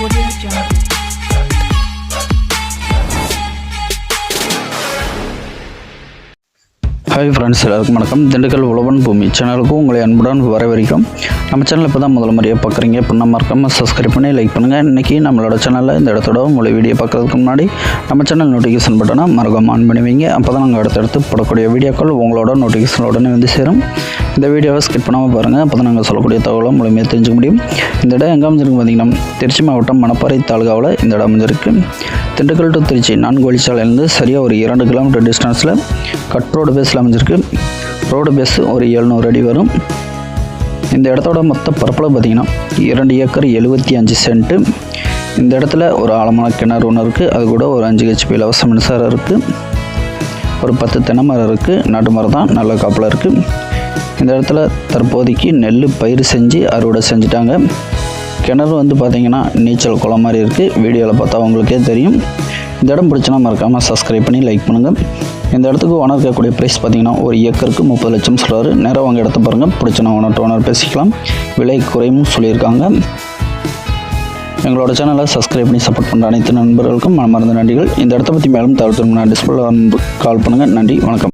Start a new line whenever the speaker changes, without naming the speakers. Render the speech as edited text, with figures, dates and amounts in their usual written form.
Audio Jungle.
Hi friends, எல்லாருக்கும் வணக்கம். திண்டுக்கல் உழவன் பூமி சேனலுக்கும் உங்களை அன்புடன் வரவேற்கிறோம். நம்ம சேனல் இப்போ தான் முதல் முறையாக பார்க்குறீங்க அப்படின்னா மறக்காமல் சப்ஸ்கிரைப் பண்ணி லைக் பண்ணுங்கள். இன்றைக்கி நம்மளோட சேனலில் இந்த இடத்தோட உங்களை வீடியோ பார்க்குறதுக்கு முன்னாடி நம்ம சேனல் நோட்டிஃபிகேஷன் பட்டனை மறக்காமல் ஆன் பண்ணி வைங்க. அப்போ தான் நாங்கள் அடுத்தடுத்து போடக்கூடிய வீடியோக்கள் உங்களோட நோட்டிஃபிகேஷன் உடனே வந்து சேரும். இந்த வீடியோவை ஸ்கிப் பண்ணாமல் பாருங்கள். அப்போ தான் நாங்கள் சொல்லக்கூடிய தகவலை முழுமையாக தெரிஞ்சுக்க முடியும். இந்த இடம் எங்கே அமைஞ்சிருக்கு பார்த்திங்கன்னா திருச்சி மாவட்டம் மணப்பாறை தாலுகாவில் இந்த இடம் அமைஞ்சிருக்கு. திண்டுக்கல் டு திருச்சி 4 வழிச்சாலையிலேருந்து சரியாக ஒரு 2 கிலோமீட்டர் டிஸ்டன்ஸில் கட் ரோடு பேஸில் அமைஞ்சிருக்கு. ரோடு பேஸ் ஒரு 700 அடி வரும். இந்த இடத்தோட மொத்த பரப்பளவு பார்த்திங்கன்னா 2 ஏக்கர் 75 சென்ட்டு. இந்த இடத்துல ஒரு ஆழமான கிணறு ஒன்று இருக்குது. அது கூட ஒரு 5 HP இலவச மின்சாரம் இருக்குது. ஒரு 10 தென்னை மரம் இருக்குது. நாட்டு மரம் தான், நல்ல காப்பில் இருக்குது. இந்த இடத்துல தற்போதைக்கு நெல் பயிர் செஞ்சு அறுவடை செஞ்சுட்டாங்க. கிணறு வந்து பார்த்திங்கன்னா நீச்சல் குளம் மாதிரி இருக்குது. வீடியோவில் பார்த்தா உங்களுக்கே தெரியும். இந்த இடம் பிடிச்சினா மறக்காமல் சப்ஸ்கிரைப் பண்ணி லைக் பண்ணுங்கள். இந்த இடத்துக்கு ஓனர் இருக்கக்கூடிய ப்ரைஸ் பார்த்திங்கன்னா ஒரு ஏக்கருக்கு 30 லட்சம் சொல்கிறாரு. நேராக அவங்க இடத்த பாருங்கள். பிடிச்சினா ஓனர் டு ஓனர் பேசிக்கலாம். விலை குறையும் சொல்லியிருக்காங்க. எங்களோட சேனலை சப்ஸ்கிரைப் பண்ணி சப்போர்ட் பண்ணுற அனைத்து நண்பர்களுக்கும் மனமார்ந்த நன்றிகள். இந்த இடத்த பற்றி மேலும் தகவல் நான் டிஸ்பிளே கால் பண்ணுங்கள். நன்றி, வணக்கம்.